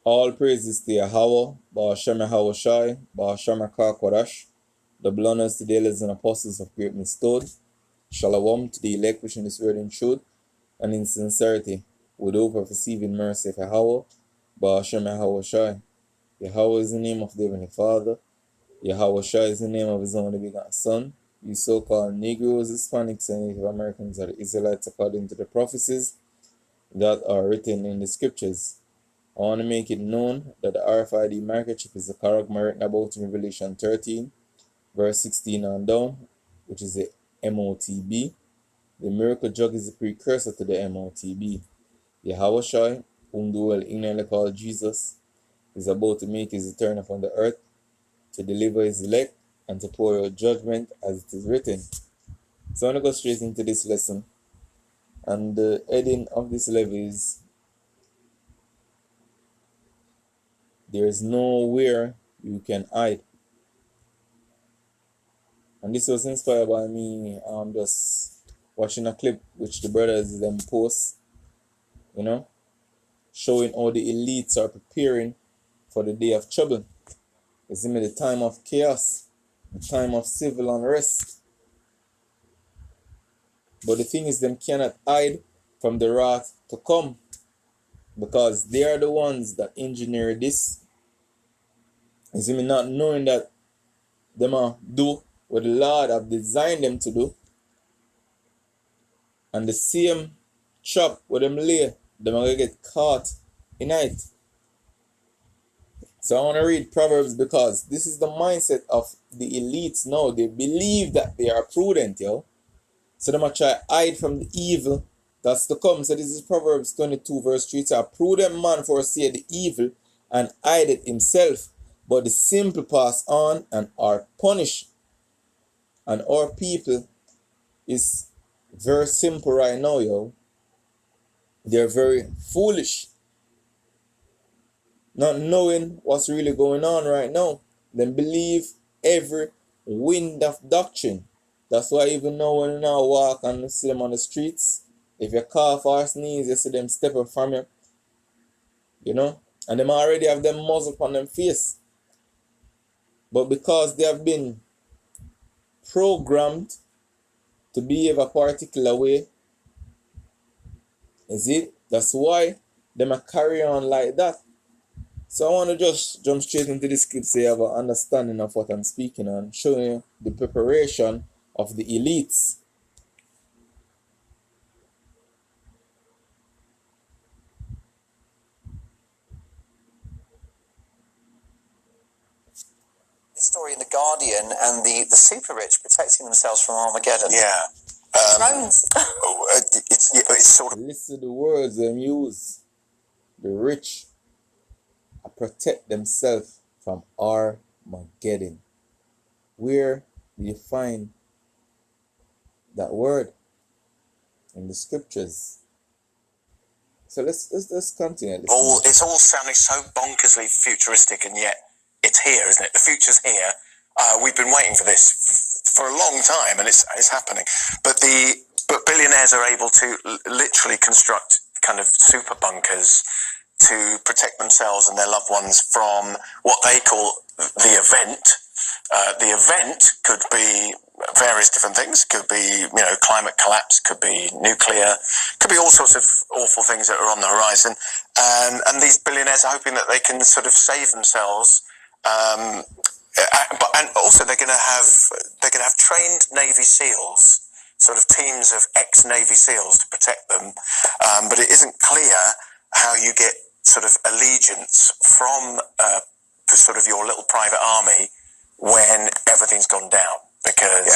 All praises to Yahweh, Ba'ashem Yahweh Shai, Ba'ashem Kodash, the belongers to the elders and apostles of great bestowed. Shalom to the elect which in this word in truth and in sincerity, with hope of receiving mercy of Yahweh, Ba'ashem Yahweh Shai. Yahweh is the name of the Heavenly Father. Yahweh Shai is the name of his only begotten Son. You so-called Negroes, Hispanics, and Native Americans are the Israelites according to the prophecies that are written in the scriptures. I want to make it known that the RFID microchip is the character written about in Revelation 13, verse 16 on down, which is the MOTB. The miracle drug is the precursor to the MOTB. Yahweh Shai, whom the world ignorantly called Jesus, is about to make his return upon the earth to deliver his elect and to pour out judgment as it is written. So I want to go straight into this lesson. And the heading of this level is there is nowhere you can hide. And this was inspired by me just watching a clip which the brothers them post, showing how the elites are preparing for the day of trouble. It's in the time of chaos, the time of civil unrest. But the thing is, them cannot hide from the wrath to come, because they are the ones that engineer this. It's in not knowing that them are do what the Lord have designed them to do, and the same trap where them lay, them are going to get caught in it. So I want to read Proverbs, because this is the mindset of the elites now. They believe that they are prudent, So they might try to hide from the evil that's to come. So this is Proverbs 22 verse 3. So a prudent man foreseeth the evil and hide it himself, but the simple pass on and are punished. And our people is very simple right now, They're very foolish, not knowing what's really going on right now. They believe every wind of doctrine. That's why even now when you now walk and see them on the streets, if you cough or sneeze, you see them step up from you, and them already have them muzzle on them face. But because they have been programmed to behave a particular way, that's why them are carry on like that. So I want to just jump straight into this clip so you have an understanding of what I'm speaking on, showing you the preparation of the elites. Story in The Guardian and the super rich protecting themselves from Armageddon. Yeah. Drones. It's sort of... Listen to the words they use. The rich protect themselves from Armageddon. Where do you find that word? In the scriptures. So let's continue. It's all sounding so bonkersly futuristic, and yet it's here, isn't it? The future's here. We've been waiting for this for a long time, and it's happening. But billionaires are able to literally construct kind of super bunkers to protect themselves and their loved ones from what they call the event. The event could be various different things. Could be, climate collapse, could be nuclear, could be all sorts of awful things that are on the horizon. And these billionaires are hoping that they can sort of save themselves. And also they're going to have trained Navy SEALs, sort of teams of ex-Navy SEALs to protect them. But it isn't clear how you get sort of allegiance from sort of your little private army when everything's gone down. Because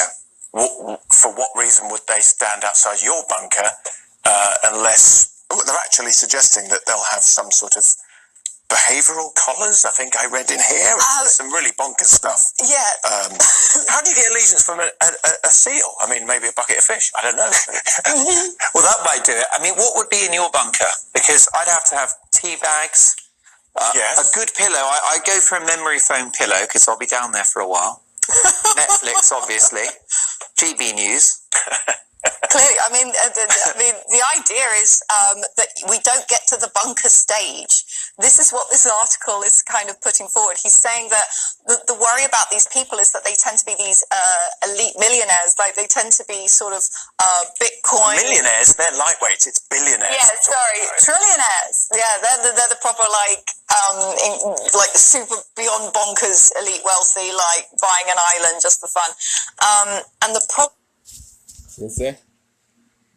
for what reason would they stand outside your bunker unless they're actually suggesting that they'll have some sort of behavioural collars, I think I read in here. Some really bonkers stuff. Yeah. How do you get allegiance from a seal? I mean, maybe a bucket of fish. I don't know. Well, that might do it. I mean, what would be in your bunker? Because I'd have to have tea bags, yes. A good pillow. I go for a memory foam pillow because I'll be down there for a while. Netflix, obviously. GB News. Clearly, the idea is that we don't get to the bunker stage this is what this article is kind of putting forward. He's saying that the worry about these people is that they tend to be these elite millionaires. Like they tend to be sort of Bitcoin Millionaires, they're lightweights. It's billionaires. Yeah, sorry, trillionaires. Yeah, they're the proper like the super beyond bonkers elite wealthy, like buying an island just for fun. And the problem. You see?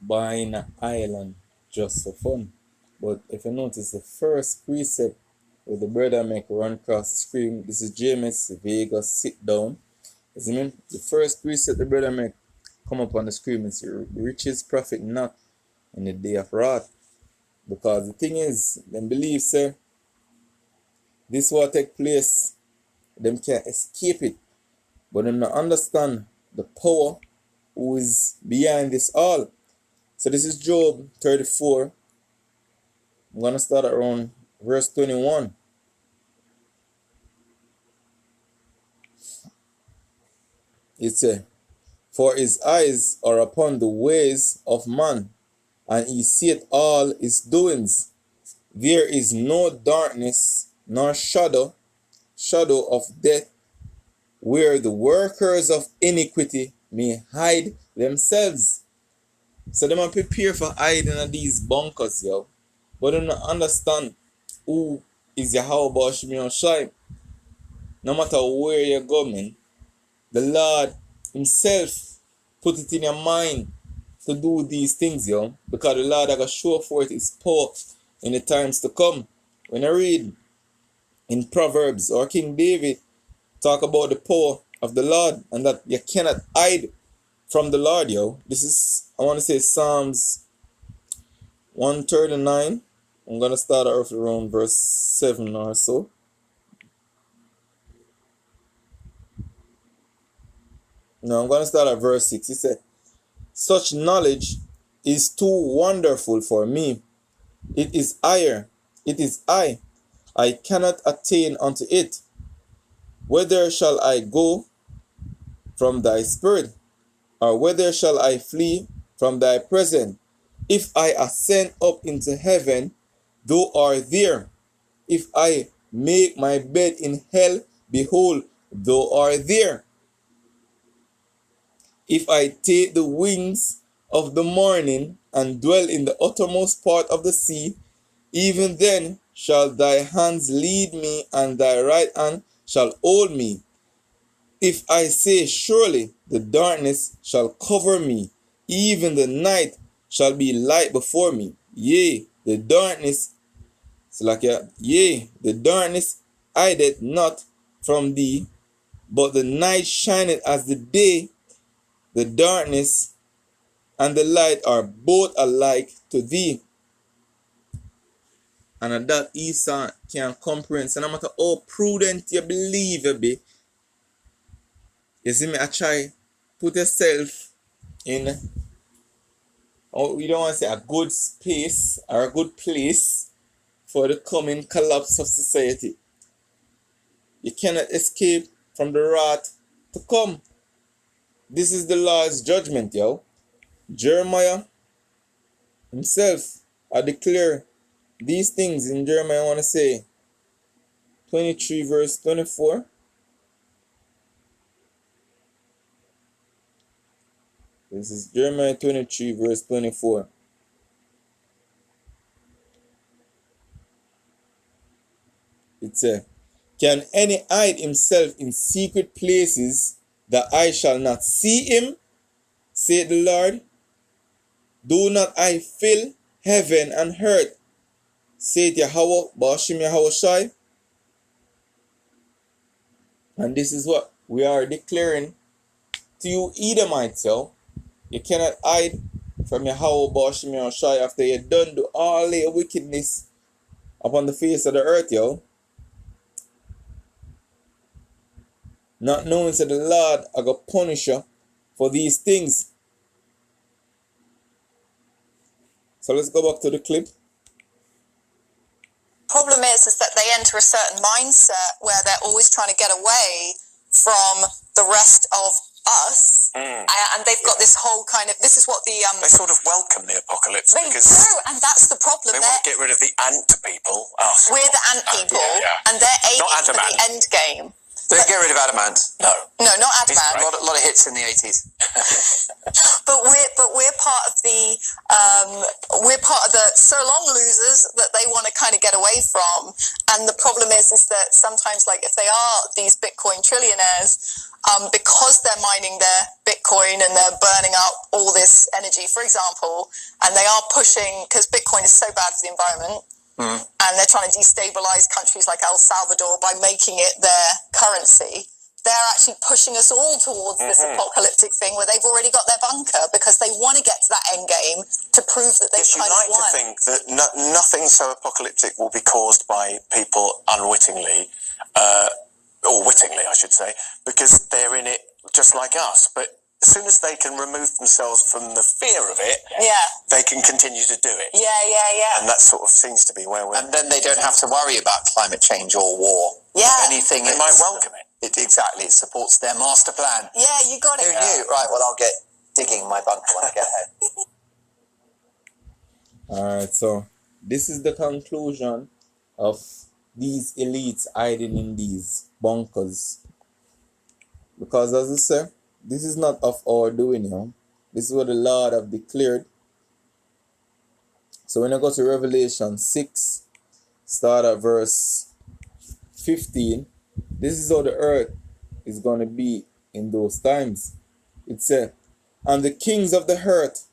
Buying an island just for fun. But if you notice the first precept where the brother make run across the screen, this is James Vega, sit down. You see me? The first precept the brother make come up on the screen is the riches profit not in the day of wrath. Because the thing is, them believe, sir, this will take place, them can't escape it. But them not understand the power who is behind this all. So this is Job 34. I'm going to start around verse 21. It says, for his eyes are upon the ways of man, and he seeth all his doings. There is no darkness nor shadow of death, where the workers of iniquity may hide themselves. So they might prepare for hiding in these bunkers, yo. But they don't understand who is Yahweh Bashim Yoshai. No matter where you're going, the Lord himself put it in your mind to do these things, yo. Because the Lord has show forth his power in the times to come. When I read in Proverbs or King David talk about the power of the Lord and that you cannot hide from the Lord, yo. This is, I want to say, Psalms 139. I'm going to start off around verse 7 or so. No, I'm going to start at verse 6. He said, such knowledge is too wonderful for me. It is I. I cannot attain unto it. Whither shall I go from thy spirit? Or whither shall I flee from thy presence? If I ascend up into heaven, thou art there. If I make my bed in hell, behold, thou art there. If I take the wings of the morning and dwell in the uttermost part of the sea, even then shall thy hands lead me, and thy right hand shall hold me. If I say, surely the darkness shall cover me, even the night shall be light before me. Yea, the darkness hideth not from thee, but the night shineth as the day. The darkness and the light are both alike to thee. And that Esau can comprehend. So no matter how prudent you believe you be, you see me, I try put yourself in, we don't want to say a good space or a good place for the coming collapse of society. You cannot escape from the wrath to come. This is the Lord's judgment, yo. Jeremiah himself, I declare these things in Jeremiah, I want to say 23 verse 24. This is Jeremiah 23 verse 24. It says, can any hide himself in secret places that I shall not see him, saith the Lord? Do not I fill heaven and earth, saith Yahweh Bashim Yahushai? And this is what we are declaring to you Edomites, yo. You cannot hide from Yahweh Bashim Yahushai after you done do all your wickedness upon the face of the earth, yo. Not knowing that the Lord are going to punish you for these things. So let's go back to the clip. Problem is that they enter a certain mindset where they're always trying to get away from the rest of us And they've got this whole kind of, this is what the... They sort of welcome the apocalypse they because do, and that's the problem. they want to get rid of the ant people. Us. We're the ant people, yeah. and they're aiming Not for the Adamant. end game. Don't get rid of Adamant. No. No, not He's Adamant. right. A lot of hits in the 80s. But we're part of the so long losers that they want to kind of get away from. And the problem is that sometimes, like, if they are these Bitcoin trillionaires, because they're mining their Bitcoin and they're burning up all this energy, for example, and they are pushing, because Bitcoin is so bad for the environment, and they're trying to destabilize countries like El Salvador by making it their currency. They're actually pushing us all towards this apocalyptic thing where they've already got their bunker because they want to get to that end game to prove that they've Yes, you kind of like won. to think that nothing so apocalyptic will be caused by people unwittingly, or wittingly, I should say, because they're in it just like us. But as soon as they can remove themselves from the fear of it, they can continue to do it. Yeah. And that sort of seems to be where we're... And then they don't have to worry about climate change or war. Yeah. Anything. They might welcome it. Exactly. It supports their master plan. Yeah, you got it. Who knew? Right, well, I'll get digging my bunker when I get home. Alright, so this is the conclusion of these elites hiding in these bunkers. Because as I say, this is not of our doing, you know. This is what the Lord have declared. So when I go to Revelation 6, start at verse 15, this is how the earth is going to be in those times. It said, and the kings of the earth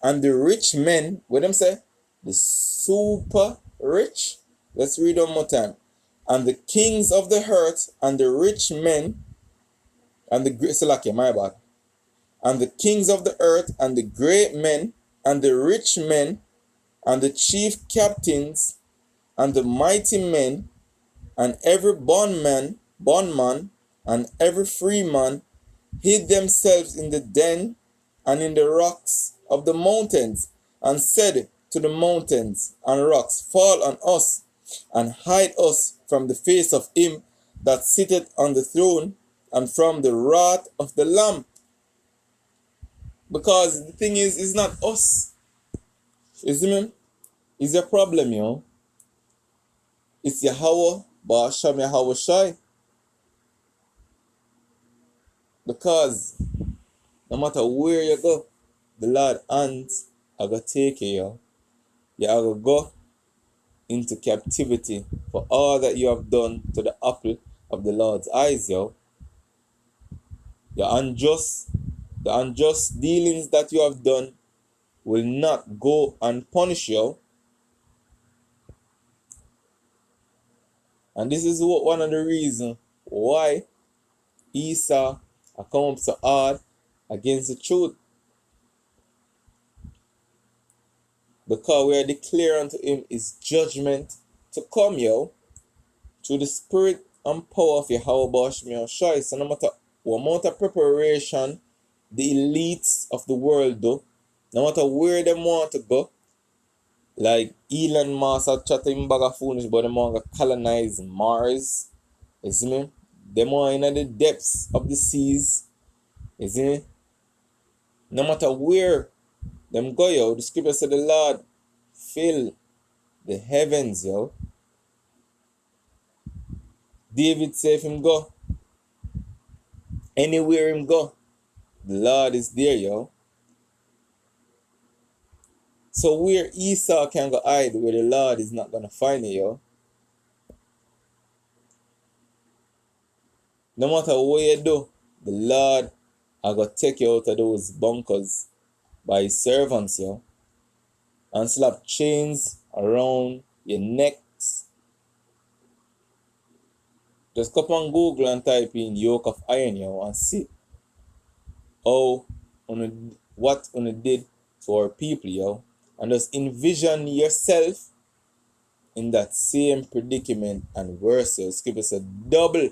and the rich men, what them say? The super rich. Let's read one more time. And the kings of the earth and the rich men and the great, my bad. And the kings of the earth and the great men and the rich men and the chief captains and the mighty men and every bondman and every free man hid themselves in the den and in the rocks of the mountains, and said to the mountains and rocks, fall on us, and hide us from the face of him that sitteth on the throne, and from the wrath of the Lamb. Because the thing is, it's not us. Isn't it? It's a problem, you know. It's Yahweh, Ba'asham Yahweh Shai. Because no matter where you go, the Lord hands are going to take you, yo. You are going to go into captivity for all that you have done to the apple of the Lord's eyes, yo. The unjust dealings that you have done will not go unpunished, yo. And this is one of the reasons why Esau has come up so hard against the truth. Because we are declaring unto him his judgment to come, yo, through the spirit and power of Yahweh Ba'asham Shai. So no matter what amount of preparation the elites of the world do, no matter where they want to go, like Elon Musk are chatting bag of foolish, but they want to colonize Mars. You see me? They want in the depths of the seas. You see me? No matter where them go, yo, the scripture said the Lord fill the heavens, yo. David said if him go, anywhere him go, the Lord is there, yo. So where Esau can go hide, where the Lord is not going to find it, yo. No matter what you do, the Lord are going to take you out of those bunkers by his servants, yo. And slap chains around your necks. Just go up on Google and type in yoke of iron, yo, and see how what did to our people, yo. And just envision yourself in that same predicament and worse, yo. Scripture said double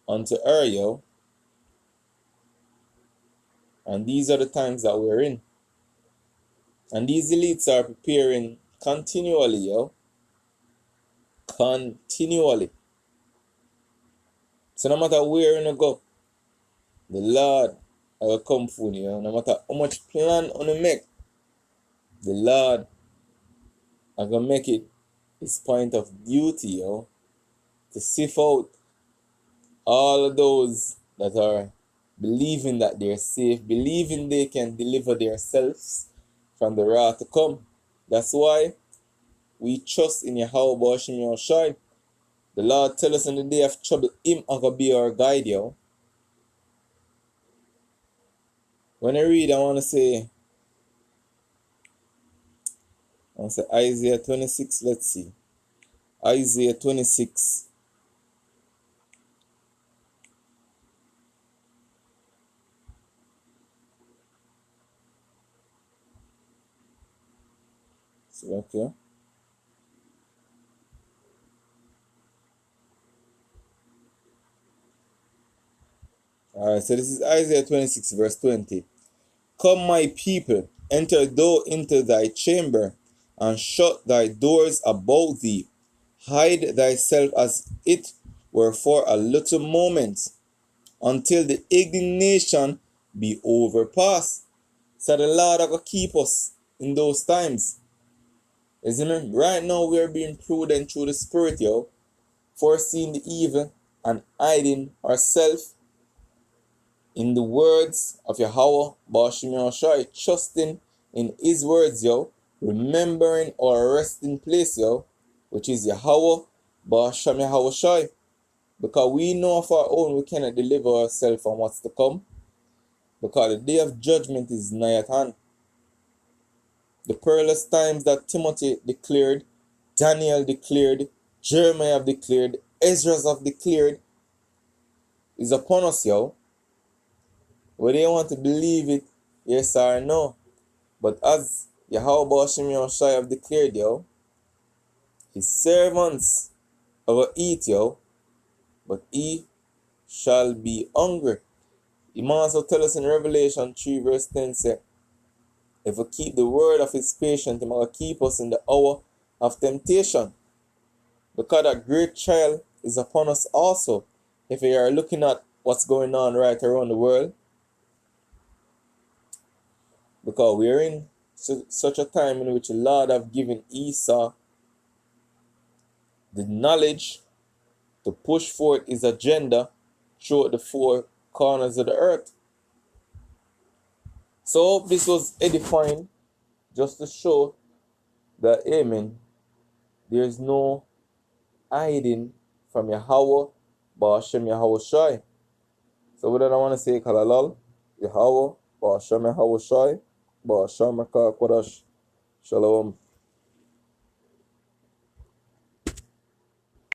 unto her, yo. And these are the times that we're in. And these elites are preparing continually, yo. Continually. So no matter where you go, the Lord I will come for you. No matter how much plan on the make, the Lord I gonna make it his point of duty, yo, to sift out all of those that are believing that they're safe, believing they can deliver themselves from the wrath to come. That's why we trust in Yahweh Bashim Yahushai. The Lord tell us in the day of trouble, him are gonna be our guide, yo. When I read, I want to say Isaiah 26, let's see. Isaiah 26. So, okay. Alright, so this is Isaiah 26, verse 20. Come, my people, enter thou into thy chamber, and shut thy doors about thee. Hide thyself as it were for a little moment, until the indignation be overpassed. So the Lord will keep us in those times. Isn't it? Right now we are being prudent through the Spirit, yo, foreseeing the evil and hiding ourselves in the words of Yahweh Bashim Yahushai, trusting in his words, yo, remembering our resting place, yo, which is Yahweh Bashim Yahushai. Because we know of our own we cannot deliver ourselves from what's to come. Because the day of judgment is nigh at hand. The perilous times that Timothy declared, Daniel declared, Jeremiah have declared, Ezra have declared, is upon us, yo. Whether you want to believe it, yes or no. But as Yahweh Bashim Yahushai have declared, yo, his servants will eat, yo, but he shall be hungry. He also tell us in Revelation 3 verse 10, say, if we keep the word of his patience, he will keep us in the hour of temptation. Because that great trial is upon us also. If we are looking at what's going on right around the world, because we are in such a time in which the Lord have given Esau the knowledge to push forth his agenda throughout the four corners of the earth. So this was edifying, just to show that, amen, there's no hiding from Yahweh Ba'ashem Yahushai. So with that I want to say Kalalal, Yahweh Ba'ashem Yahushai, Ba'ashem Kodash. Shalom.